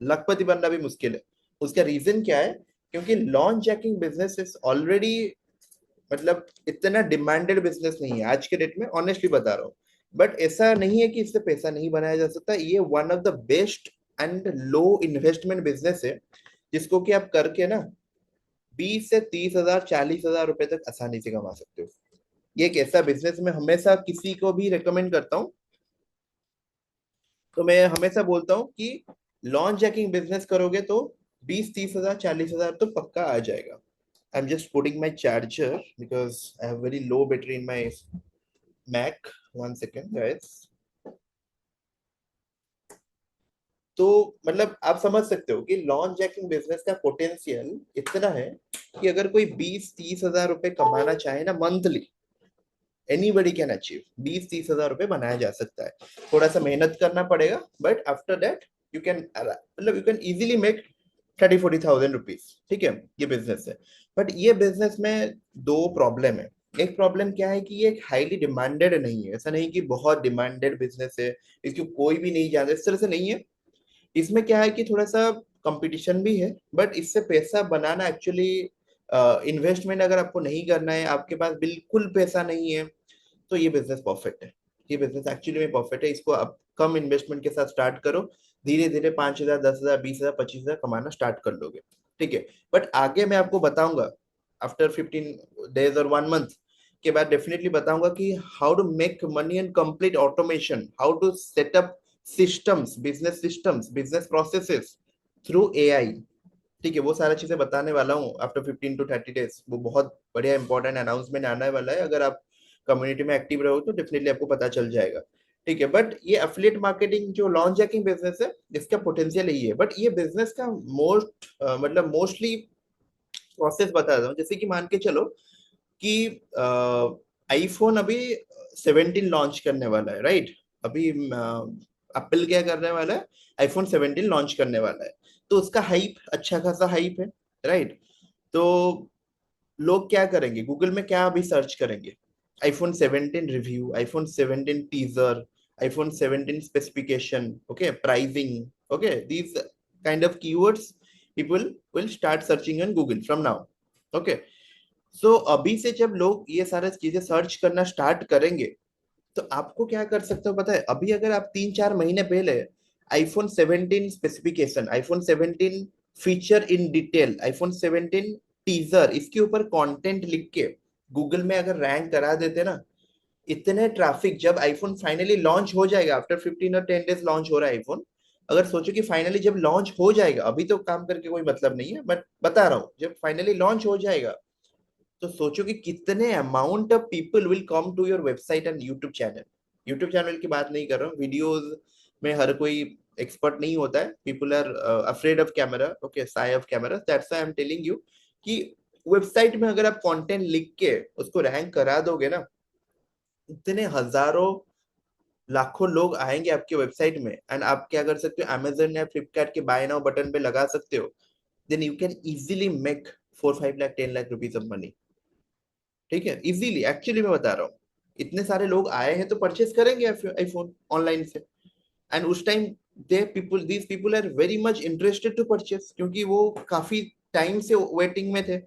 S1: लखपति बनना भी मुश्किल है। उसका रीजन क्या है? क्योंकि launch jacking business is already, मतलब इतना डिमांडेड बिजनेस नहीं है आज के डेट में, ऑनेस्टली बता रहा हूँ। बट ऐसा नहीं है कि इससे पैसा नहीं बनाया जा सकता, ये one of the best and low investment business है, जिसको कि आप करके ना 20 से 30 हजार 40 हजार रुपए तक आसानी से कमा सकते हो। ये एक ऐसा बिजनेस मैं हमेशा किसी को भी रेकमेंड करता हूँ। तो मैं हमेशा बोलता हूँ कि लॉन्च जैकिंग बिजनेस करोगे तो 20 30 हजार 40 हजार तो पक्का आ जाएगा। I'm just putting my charger because I have very low battery in my Mac. 1 second, guys. तो मतलब आप समझ सकते हो कि लॉन्च जैकिंग बिजनेस का पोटेंशियल इतना है कि अगर कोई 20 30 हजार रुपए कमाना चाहे ना मंथली, एनीबडी कैन अचीव। 20 30 हजार रुपए बनाया जा सकता है। थोड़ा सा मेहनत करना पड़ेगा, but after that you can, मतलब you can easily make 30 40 thousand rupees. ठीक है, ये बिजनेस है। बट ये बिजनेस में दो प्रॉब्लम है। एक प्रॉब्लम क्या है कि ये एक हाईली डिमांडेड नहीं है, ऐसा नहीं कि बहुत डिमांडेड बिजनेस है, इसको कोई भी नहीं जानता, इस तरह से नहीं है। इसमें क्या है कि थोड़ा सा कंपटीशन भी है, बट इससे पैसा बनाना एक्चुअली, इन्वेस्टमेंट अगर आपको नहीं करना है, आपके पास बिल्कुल पैसा नहीं है, तो ये बिजनेस परफेक्ट है। ये बिजनेस एक्चुअली में परफेक्ट है। इसको आप कम इन्वेस्टमेंट के साथ स्टार्ट करो, धीरे धीरे 5 हजार 10 हजार 20 हजार 25 हजार कमाना स्टार्ट कर लोगे। ठीक है, बट आगे मैं आपको बताऊंगा, आफ्टर 15 डेज और 1 मंथ के बाद डेफिनेटली बताऊंगा कि how to make money and complete automation, how to set up systems business processes through AI. ठीक है, वो सारा चीजें बताने वाला हूँ आफ्टर 15 to 30 डेज। वो बहुत बढ़िया इंपॉर्टेंट अनाउंसमेंट आने वाला है। अगर आप कम्युनिटी में एक्टिव रहो तो डेफिनेटली आपको पता चल जाएगा। ठीक है, बट ये एफिलिएट मार्केटिंग जो लॉन्च जैकिंग बिजनेस है, इसका पोटेंशियल यही है। बट ये बिजनेस का मतलब मोस्टली प्रोसेस बता रहा हूँ। जैसे कि मान के चलो कि आईफोन अभी 17 लॉन्च करने वाला है, राइट? अभी एप्पल क्या करने वाला है, आईफोन 17 लॉन्च करने वाला है। तो उसका हाइप, अच्छा खासा हाइप है, राइट? तो लोग क्या करेंगे, गूगल में क्या अभी सर्च करेंगे? IPhone 17 review, iPhone 17 teaser, iPhone 17 specification, okay, pricing, okay, these kind of keywords people will start searching on Google from now. Okay, so अभी से जब लोग ये सारे चीजें सर्च करना स्टार्ट करेंगे, तो आपको क्या कर सकते हो पता है? अभी अगर आप 3 4 महीने पहले iPhone 17 specification, iPhone 17 feature in detail, iPhone 17 teaser, इसके ऊपर कंटेंट लिख के गूगल में अगर रैंक करा देते ना, इतने ट्रैफिक जब आईफोन फाइनली लॉन्च हो जाएगा, आफ्टर 15 और 10 डेज लॉन्च हो रहा है आईफोन। अगर सोचो कि फाइनली जब लॉन्च हो जाएगा, अभी तो काम करके कोई मतलब नहीं है, बट बता रहा हूँ जब फाइनली लॉन्च हो जाएगा, तो सोचो कि कितने amount of people will come to your website and YouTube channel. YouTube channel की बात नहीं कर रहा हूँ, वीडियोस में हर कोई एक्सपर्ट नहीं होता है। People are afraid of camera, okay, shy of camera, that's why I am telling you कि वेबसाइट में अगर आप कंटेंट लिख के उसको रैंक करा दोगे ना, इतने हजारों लाखों लोग आएंगे आपके वेबसाइट में, एंड आप क्या कर सकते हो, Amazon या फ्लिपकार्ट के बाय नाउ बटन पे लगा सकते हो। Then you can easily make 4 5 lakh 10 lakh rupees of money. ठीक है, इजीली, एक्चुअली मैं बता रहा हूँ, इतने सारे लोग आए हैं तो परचेस करेंगे आईफोन ऑनलाइन से। एंड उस time they people these people are very much interested to purchase, क्योंकि वो काफी टाइम से वेटिंग में थे।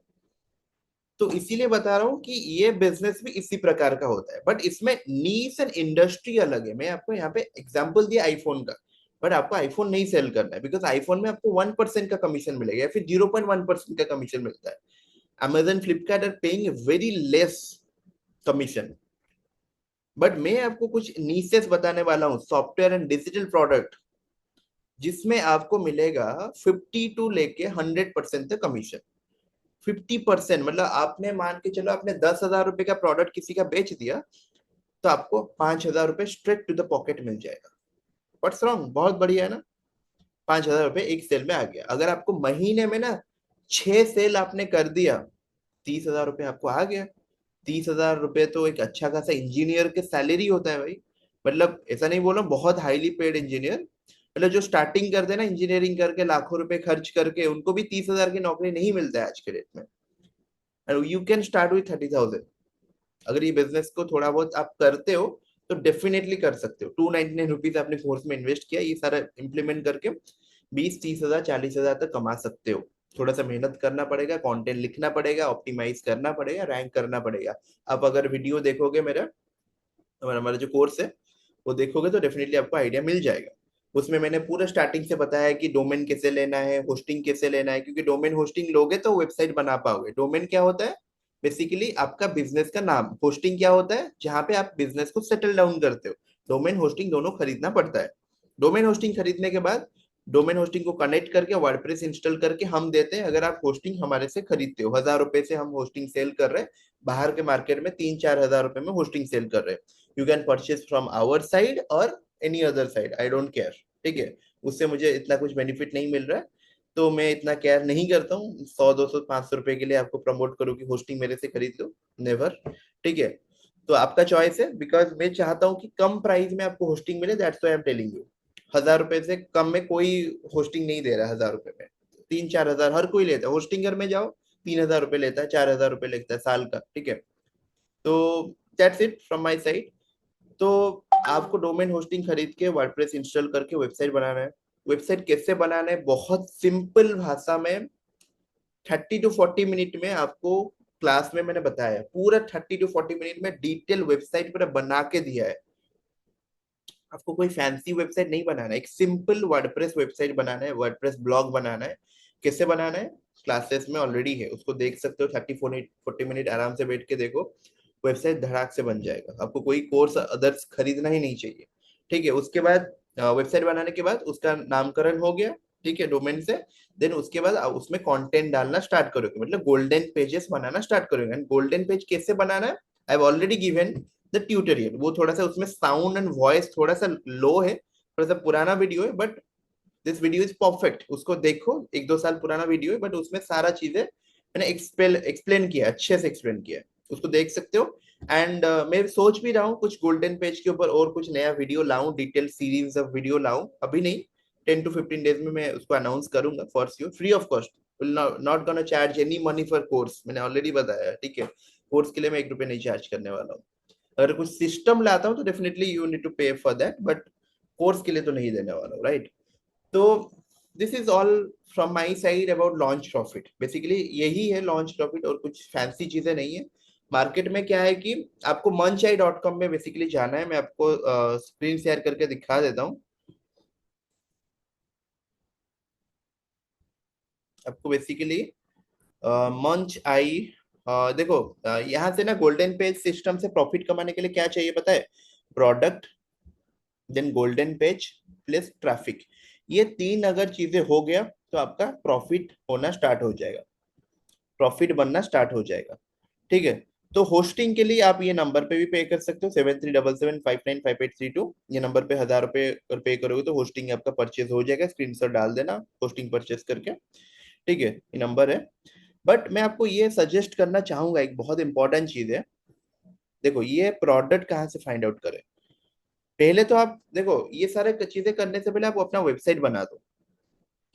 S1: तो इसीलिए बता रहा हूँ कि ये बिजनेस भी इसी प्रकार का होता है, बट इसमें नीश एंड इंडस्ट्री अलग है। मैं आपको यहाँ पे एग्जांपल दिया आईफोन का, बट आपको आईफोन नहीं सेल करना है, बिकॉज आईफोन में आपको 1% का कमीशन मिलेगा या फिर 0.1% का कमीशन मिलता है। Amazon, Flipkart are paying a very less commission. But मैं आपको कुछ नीसेस बताने वाला हूँ, सॉफ्टवेयर एंड डिजिटल प्रोडक्ट, जिसमें आपको मिलेगा 50 टू लेके 100% तक कमीशन। 50% मतलब आपने मान के चलो, आपने 10 हजार रुपए का प्रोडक्ट किसी का बेच दिया, तो आपको 5 हजार रुपए स्ट्रेट टू द पॉकेट मिल जाएगा। What's wrong? बहुत बढ़िया है ना? 5 हजार रुपए एक सेल में आ गया। अगर आपको महीने में ना 6 सेल आपने कर दिया, 30 हजार रुपए आपको आ गया। 30 हजार रुपए तो एक अच्छा खासा इंजीनियर के सैलरी होता है भाई। मतलब ऐसा नहीं बोल रहा हूँ बहुत हाईली पेड इंजीनियर, मतलब जो स्टार्टिंग करते हैं ना इंजीनियरिंग करके लाखों रुपए खर्च करके, उनको भी 30,000 की नौकरी नहीं मिलता है आज के डेट में। You can start with 30,000। अगर ये बिजनेस को थोड़ा बहुत आप करते हो तो डेफिनेटली कर सकते हो। 299 रुपीज आपने कोर्स में इन्वेस्ट किया, ये सारा इम्प्लीमेंट करके 20, 30,000, 40,000 तक कमा सकते हो। थोड़ा सा मेहनत करना पड़ेगा, कंटेंट लिखना पड़ेगा, ऑप्टिमाइज करना पड़ेगा, रैंक करना पड़ेगा। आप अगर वीडियो देखोगे मेरा, हमारा हमारा जो कोर्स है वो देखोगे तो डेफिनेटली आपको आइडिया मिल जाएगा। उसमें मैंने पूरा स्टार्टिंग से बताया है कि डोमेन कैसे लेना है, होस्टिंग कैसे लेना है, क्योंकि डोमेन होस्टिंग लोगे तो वेबसाइट बना पाओगे। डोमेन क्या होता है? बेसिकली आपका बिजनेस का नाम। होस्टिंग क्या होता है? जहां पे आप बिजनेस को सेटल डाउन करते हो। डोमेन होस्टिंग दोनों खरीदना पड़ता है। डोमेन होस्टिंग खरीदने के बाद डोमेन होस्टिंग को कनेक्ट करके वर्डप्रेस इंस्टॉल करके हम देते हैं। अगर आप होस्टिंग हमारे से खरीदते हो, 1,000 रुपए से हम होस्टिंग सेल कर रहे हैं। बाहर के मार्केट में 3-4 हज़ार रुपए में होस्टिंग सेल कर रहे हैं। You can purchase from our side और any other side, I don't care. ठीक है, उससे मुझे इतना कुछ बेनिफिट नहीं मिल रहा है, तो मैं इतना केयर नहीं करता हूँ 100, 200, 500 रुपए के लिए आपको प्रमोट करूँ कि होस्टिंग मेरे से खरीद लो। नेवर। ठीक है, तो आपका चॉइस है, बिकॉज मैं चाहता हूँ कि कम प्राइस में आपको होस्टिंग मिले, that's why I am telling you. 1,000 रुपए से कम में कोई होस्टिंग नहीं दे रहा है। 1,000 रुपए में 3-4 हज़ार हर कोई लेता है। होस्टिंगर में जाओ, 3,000 रुपए लेता है, 4,000 रुपए लेता है साल का। ठीक है, तो that's it from my side. तो आपको डोमेन होस्टिंग खरीद के वर्डप्रेस इंस्टॉल करके वेबसाइट बनाना है। वेबसाइट कैसे बनाना है? बहुत सिंपल भाषा में 30 to 40 मिनट में आपको क्लास में मैंने बताया है। पूरा 30 to 40 मिनट में डिटेल वेबसाइट पूरा बना के दिया है। आपको कोई फैंसी वेबसाइट नहीं बनाना है, एक सिंपल वर्डप्रेस वेबसाइट बनाना है, वर्डप्रेस ब्लॉग बनाना है। कैसे बनाना है? क्लासेस में ऑलरेडी है, उसको देख सकते हो। 30 40 मिनट आराम से बैठ के देखो, वेबसाइट धड़ाक से बन जाएगा। आपको कोई कोर्स अदर्स खरीदना ही नहीं चाहिए। ठीक है, उसके बाद वेबसाइट बनाने के बाद उसका नामकरण हो गया, ठीक है, डोमेन से। देन उसके बाद आप उसमें कंटेंट डालना स्टार्ट करोगे, मतलब गोल्डन पेजेस बनाना स्टार्ट करोगे। एंड गोल्डन पेज कैसे बनाना है, I have already given the tutorial. वो थोड़ा सा उसमें साउंड एंड वॉइस थोड़ा सा लो है, थोड़ा सा पुराना वीडियो है, but this video is perfect. उसको देखो, 1-2 साल पुराना वीडियो है, बट उसमें सारा चीजें मैंने एक्सप्लेन किया, अच्छे से एक्सप्लेन किया है, उसको देख सकते हो। एंड मैं सोच भी रहा हूँ कुछ गोल्डन पेज के ऊपर और कुछ नया वीडियो लाऊं, डिटेल सीरीज ऑफ वीडियो लाऊं। अभी नहीं, 10 to 15 डेज में मैं उसको अनाउंस करूंगा for sure, free of cost. Will not gonna charge any money for course, मैंने ऑलरेडी बताया है। ठीक है, कोर्स के लिए मैं 1 रुपए नहीं चार्ज करने वाला हूँ। अगर कुछ सिस्टम लाता हूँ तो डेफिनेटली यू नीड टू पे फॉर दैट, बट कोर्स के लिए तो नहीं देने वाला हूँ, राइट? तो this is all from my side about launch profit. Basically यही है लॉन्च प्रॉफिट, और कुछ फैंसी चीजें नहीं है। मार्केट में क्या है कि आपको मंचाई.com में बेसिकली जाना है। मैं आपको स्क्रीन शेयर करके दिखा देता हूँ। आपको बेसिकली मंच आई, देखो, यहाँ से ना गोल्डन पेज सिस्टम से प्रॉफिट कमाने के लिए क्या चाहिए पता है? Product, then golden page plus traffic. ये तीन अगर चीजें हो गया तो आपका प्रॉफिट होना स्टार्ट हो जाएगा, प्रॉफिट बनना स्टार्ट हो जाएगा। ठीक है, तो होस्टिंग के लिए आप ये नंबर पे भी पे कर सकते हो, 7377595832। ये नंबर पे 1,000 रुपए अगर पे करोगे तो होस्टिंग आपका परचेज हो जाएगा। स्क्रीनशॉट डाल देना होस्टिंग परचेज करके। ठीक है, ये नंबर है। बट मैं आपको ये सजेस्ट करना चाहूंगा, एक बहुत इंपॉर्टेंट चीज है। देखो, ये प्रोडक्ट कहाँ से फाइंड आउट करें? पहले तो आप देखो, ये सारे चीजें करने से पहले आप अपना वेबसाइट बना दो।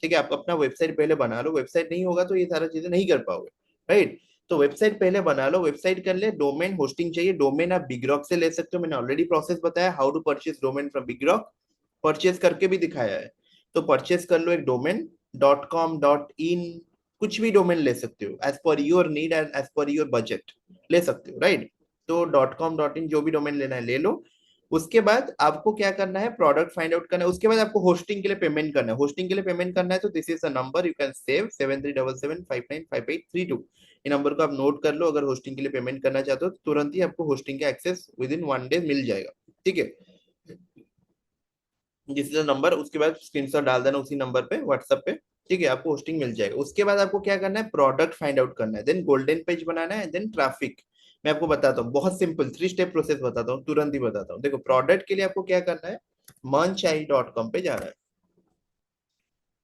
S1: ठीक है, आप अपना वेबसाइट पहले बना लो। वेबसाइट नहीं होगा तो ये सारा चीजें नहीं कर पाओगे, राइट? तो वेबसाइट पहले बना लो। वेबसाइट कर ले, डोमेन होस्टिंग चाहिए। डोमेन आप बिगरॉक से ले सकते हो, मैंने ऑलरेडी प्रोसेस बताया how to purchase domain from BigRock, purchase करके भी दिखाया है। तो परचेज कर लो एक डोमेन, .com, .in, कुछ भी डोमेन ले सकते हो, as per your need and as per your budget ले सकते हो, राइट? तो .com, .in जो भी डोमेन लेना है ले लो। उसके बाद आपको क्या करना है? प्रोडक्ट फाइंड आउट करना है। उसके बाद आपको होस्टिंग के लिए पेमेंट करना है। होस्टिंग के लिए पेमेंट करना है तो this is the number you can save, 7377595832। ये नंबर को आप नोट कर लो। अगर होस्टिंग के लिए पेमेंट करना चाहते हो तो तुरंत ही आपको होस्टिंग का एक्सेस विद इन 1 डे मिल जाएगा। ठीक है, जिस नंबर, उसके बाद स्क्रीनशॉट डाल देना उसी नंबर पे व्हाट्सएप पे। ठीक है, आपको होस्टिंग मिल जाएगा। उसके बाद आपको क्या करना है? प्रोडक्ट फाइंड आउट करना है, देन गोल्डन पेज बनाना है, देन ट्रैफिक। मैं आपको बताता हूँ, बहुत सिंपल 3 स्टेप प्रोसेस बताता हूँ, तुरंत ही बताता हूँ। देखो, प्रोडक्ट के लिए आपको क्या करना है? मंचाई.com पे जाना है।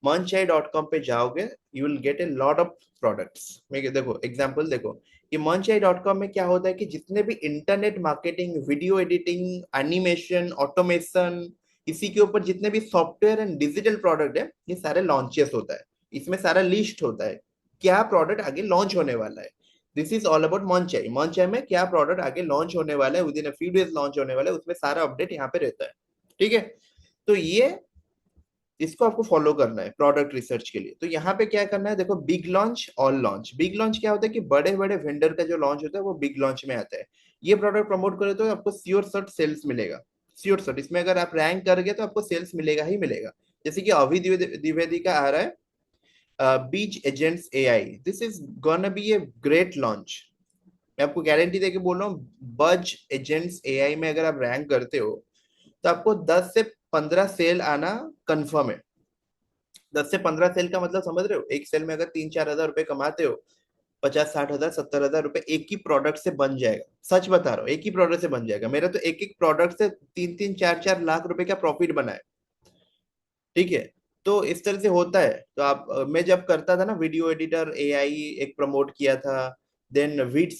S1: मंचाई.com पे जाओगे, you will gate a lot of products. देखो एग्जांपल, देखो ये monchai.com में क्या होता है कि जितने भी internet marketing, video editing, animation, automation, इसी के ऊपर जितने भी सॉफ्टवेयर एंड डिजिटल प्रोडक्ट है, ये सारे लॉन्चेस होता है। इसमें सारा लिस्ट होता है क्या प्रोडक्ट आगे लॉन्च होने वाला है। दिस इज ऑल अबाउट मंचाई। मंचाई में क्या प्रोडक्ट आगे लॉन्च होने वाला है, within a few days launch होने वाला है, उसमें सारा अपडेट यहाँ पे रहता है। ठीक है, तो ये इसको आपको फॉलो करना है प्रोडक्ट रिसर्च के लिए। तो यहाँ पे क्या करना है, देखो, big launch, all launch. Big launch क्या होता है कि बड़े बड़े वेंडर का जो लॉन्च होता है वो बिग लॉन्च में आता है। ये प्रोडक्ट प्रमोट करे तो आपको श्योर शॉट सेल्स मिलेगा। श्योर शॉट, इसमें अगर आप रैंक कर गए तो आपको सेल्स मिलेगा ही मिलेगा। जैसे कि अभी द्विवेदी का आ रहा है बीच agents AI, this is gonna be a great launch. मैं आपको गारंटी देके बोल रहा हूँ, बज एजेंट्स एआई में अगर आप रैंक करते हो तो आपको 10 से 15 सेल आना कंफर्म है। 10 से 15 सेल का मतलब समझ रहे हो, एक सेल में अगर 3-4 हजार रुपए कमाते हो, 50-60 हजार 70 हजार रुपए एक ही प्रोडक्ट से बन जाएगा। सच बता रहा हूँ, एक ही प्रोडक्ट से बन जाएगा। मेरा तो एक एक प्रोडक्ट से 3-3 4-4 लाख रुपए का प्रॉफिट बना है। ठीक है, तो इस तरह से होता है। तो आप मैं जब करता था ना वीडियो एडिटर एआई, एक प्रमोट किया था। देन वीट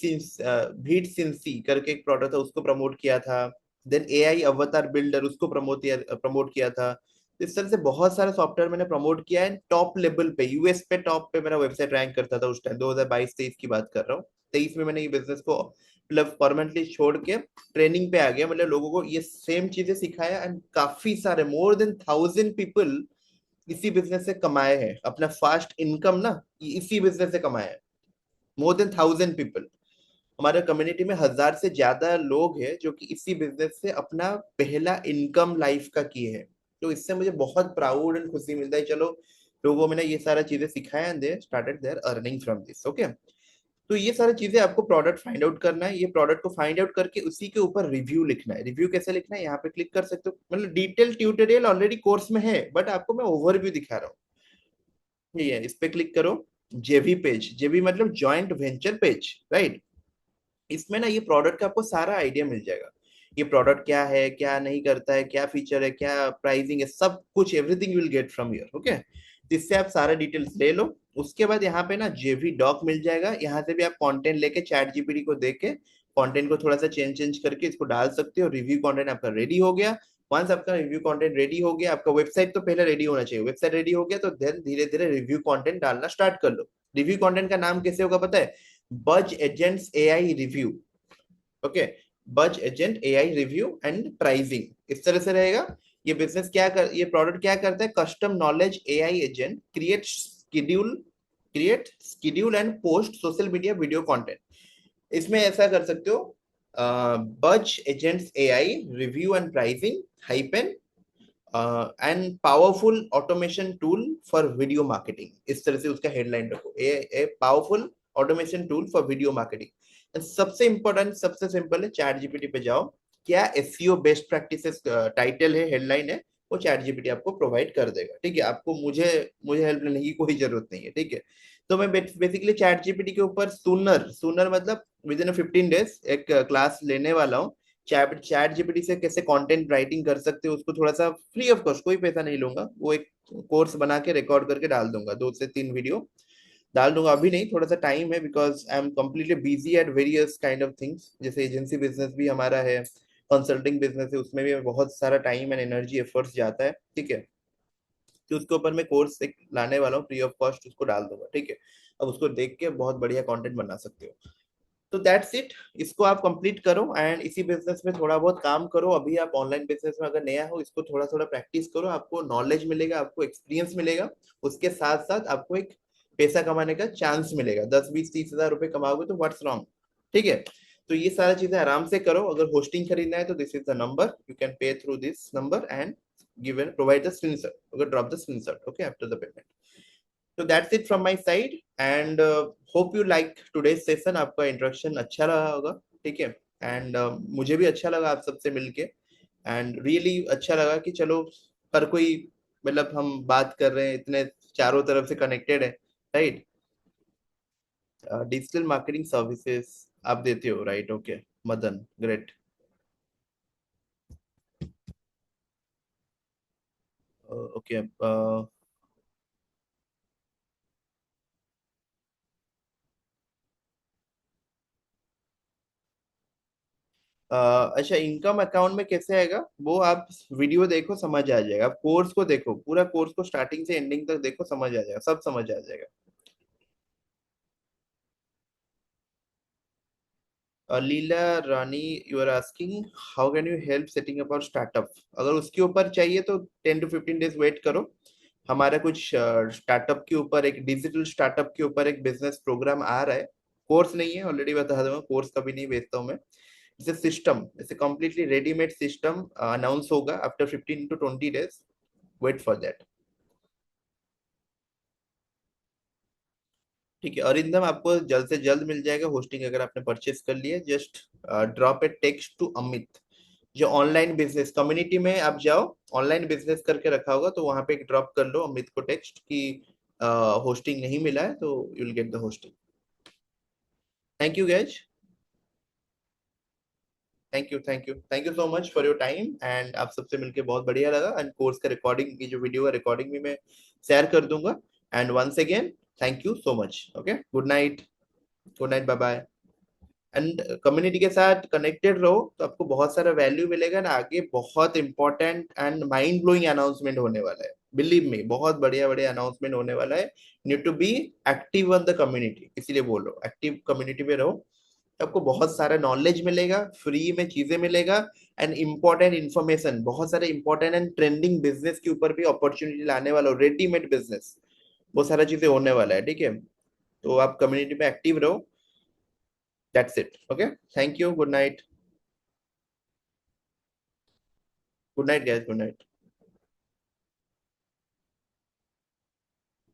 S1: सिंसी करके एक प्रोडक्ट था, उसको प्रमोट किया था। देन एआई अवतार बिल्डर, उसको प्रमोट किया था। तो इस तरह से बहुत सारे सॉफ्टवेयर मैंने प्रमोट किया है टॉप लेवल पे, यूएस पे टॉप पे मेरा वेबसाइट रैंक करता था उस टाइम। 2022-23 की बात कर रहा हूँ। 23 में मैंने ये बिजनेस को मतलब परमानेंटली छोड़ के ट्रेनिंग पे आ गया। मतलब लोगों को ये सेम चीजें सिखाया, एंड काफी सारे मोर देन 1000 पीपल इसी बिजनेस से कमाए हैं अपना फास्ट इनकम ना, इसी बिजनेस से कमाए हैं। More than 1000 people. हमारे कम्युनिटी में 1000 से ज्यादा लोग हैं जो कि इसी बिजनेस से अपना पहला इनकम लाइफ का किए हैं। तो इससे मुझे बहुत प्राउड एंड खुशी मिलता है। चलो, लोगों में ये सारा चीजें सिखाया and they started their earning from this. Okay, तो ये सारी चीजें आपको प्रोडक्ट फाइंड आउट करना है। ये प्रोडक्ट को फाइंड आउट करके उसी के ऊपर रिव्यू लिखना है। रिव्यू कैसे लिखना है, यहाँ पे क्लिक कर सकते हो। मतलब डिटेल ट्यूटोरियल ऑलरेडी कोर्स में है, बट आपको मैं ओवरव्यू दिखा रहा हूँ। ये है, इस पे क्लिक करो। जेवी पेज, जेवी मतलब जॉइंट वेंचर पेज, राइट। इसमें ना ये प्रोडक्ट का आपको सारा आइडिया मिल जाएगा। ये प्रोडक्ट क्या है, क्या नहीं करता है, क्या फीचर है, क्या प्राइसिंग है, सब कुछ everything will get from here. Okay, इससे आप सारा डिटेल्स ले लो। उसके बाद यहाँ पे ना जेवी डॉक मिल जाएगा। यहाँ से भी आप कंटेंट लेके चैट जीपीटी को देख के कंटेंट को थोड़ा सा चेंज चेंज करके इसको डाल सकते हो। रिव्यू कंटेंट आपका रेडी हो गया। वंस आपका रिव्यू कंटेंट रेडी हो गया, आपका वेबसाइट तो पहले रेडी होना चाहिए। वेबसाइट रेडी हो गया तो देन धीरे धीरे रिव्यू कंटेंट डालना स्टार्ट कर लो। रिव्यू कंटेंट का नाम कैसे होगा पता है? बज एजेंट्स एआई रिव्यू। ओके, बज agent AI review and pricing, इस तरह से रहेगा। ये बिजनेस ये प्रोडक्ट क्या करता है? Custom knowledge AI agent create schedule and post social media video content. इसमें ऐसा कर सकते हो, बज agents AI review and pricing hyphen and powerful automation tool for video marketing. इस तरह से उसका हेडलाइन रखो, a powerful automation tool for video marketing. सबसे इंपॉर्टेंट, सबसे सिंपल है, चैट जीपीटी पे जाओ। क्या एसईओ बेस्ट प्रैक्टिसेस टाइटल है, हेडलाइन है, वो चैट जीपीटी आपको प्रोवाइड कर देगा। ठीक है, आपको मुझे मुझे हेल्प लेने की कोई जरूरत नहीं है। ठीक है, तो मैं बेसिकली चैट जीपीटी के ऊपर सूनर सूनर मतलब विद इन 15 डेज एक क्लास लेने वाला हूँ। चैट जीपीटी से कैसे कंटेंट राइटिंग कर सकते हो, उसको थोड़ा सा फ्री ऑफ कॉस्ट, कोई पैसा नहीं लूंगा। वो एक कोर्स बना के रिकॉर्ड करके डाल दूंगा, 2 से 3 वीडियो डाल दूंगा। अभी नहीं, थोड़ा सा टाइम है, because I am completely busy at various kind of things. जैसे एजेंसी बिजनेस भी हमारा है, कंसल्टिंग बिजनेस है, उसमें भी बहुत सारा टाइम एंड एनर्जी एफर्ट्स जाता है। ठीक है, तो उसके ऊपर मैं कोर्स एक लाने वाला हूँ, फ्री ऑफ कॉस्ट उसको डाल दूंगा। ठीक है, अब उसको देख के बहुत बढ़िया कंटेंट बना सकते हो। तो दैट्स इट, इसको आप कंप्लीट करो एंड इसी बिजनेस में थोड़ा बहुत काम करो। अभी आप ऑनलाइन बिजनेस में अगर नया हो, इसको थोड़ा थोड़ा प्रैक्टिस करो, आपको नॉलेज मिलेगा, आपको एक्सपीरियंस मिलेगा। उसके साथ साथ आपको एक पैसा कमाने का चांस मिलेगा। 10-20-30 हजार रुपए कमाओगे तो व्हाट्स रॉन्ग। ठीक है, तो ये सारी चीजें आराम से करो। अगर होस्टिंग खरीदना है तो this is the number, you can pay through this number and give and provide the screenshot, अगर drop the screenshot okay after the payment. तो that's it from my side and hope you like today's session. आपका introduction अच्छा रहा होगा। ठीक है, and मुझे भी अच्छा लगा आप सबसे मिलके। एंड रियली अच्छा लगा कि चलो, हर कोई, मतलब हम बात कर रहे हैं, इतने चारों तरफ से कनेक्टेड है, राइट। डिजिटल मार्केटिंग सर्विसेज आप देते हो, right? Okay, Madan, great. Okay, अच्छा, इनकम अकाउंट में कैसे आएगा वो आप वीडियो देखो, समझ आ जाएगा। आप कोर्स को देखो, पूरा कोर्स को स्टार्टिंग से एंडिंग तक देखो, समझ आ जाएगा, सब समझ आ जाएगा। Leela Rani, you are asking how can you help setting up और स्टार्टअप। अगर उसके ऊपर चाहिए तो 10 to 15 डेज वेट करो। हमारा कुछ स्टार्टअप के ऊपर, एक डिजिटल स्टार्टअप के ऊपर एक बिजनेस प्रोग्राम आ रहा है। कोर्स नहीं है, ऑलरेडी बता दूंगा, कोर्स कभी नहीं बेचता हूँ मैं। इसे सिस्टम, इसे कम्प्लीटली रेडीमेड सिस्टम अनाउंस होगा after 15 to 20 days. Wait for that. ठीक है अरिंदम, आपको जल्द से जल्द मिल जाएगा होस्टिंग। अगर आपने परचेस कर लिया, just drop a text to Amit. जो ऑनलाइन बिजनेस कम्युनिटी में आप जाओ, ऑनलाइन बिजनेस करके रखा होगा, तो वहां पे एक ड्रॉप कर लो अमित को टेक्स्ट कि होस्टिंग नहीं मिला है, तो you will get the hosting. Thank you guys. Thank you so much for your time, and आप सबसे मिलके बहुत बढ़िया लगा। एंड कोर्स का रिकॉर्डिंग की जो वीडियो है, रिकॉर्डिंग भी मैं शेयर कर दूंगा। And once again thank you so much. Okay, good night. Good night, bye bye. And community के साथ कनेक्टेड रहो, तो आपको बहुत सारा वैल्यू मिलेगा ना। आगे बहुत important and mind blowing announcement होने वाला है, बिलीव मी, बहुत बढ़िया बढ़िया अनाउंसमेंट होने वाला है। Need to be active on the community, इसीलिए बोल रहा हूँ एक्टिव कम्युनिटी में रहो। आपको बहुत सारा नॉलेज मिलेगा, फ्री में चीजें मिलेगा। एंड इंपॉर्टेंट इन्फॉर्मेशन, बहुत सारे इंपॉर्टेंट एंड ट्रेंडिंग बिजनेस के ऊपर भी अपॉर्चुनिटी लाने वाला हो, रेडीमेड बिजनेस, वो सारा चीजें होने वाला है। ठीक है, तो आप कम्युनिटी में एक्टिव रहो। That's it. Okay, thank you, good night. Good night gas, good night.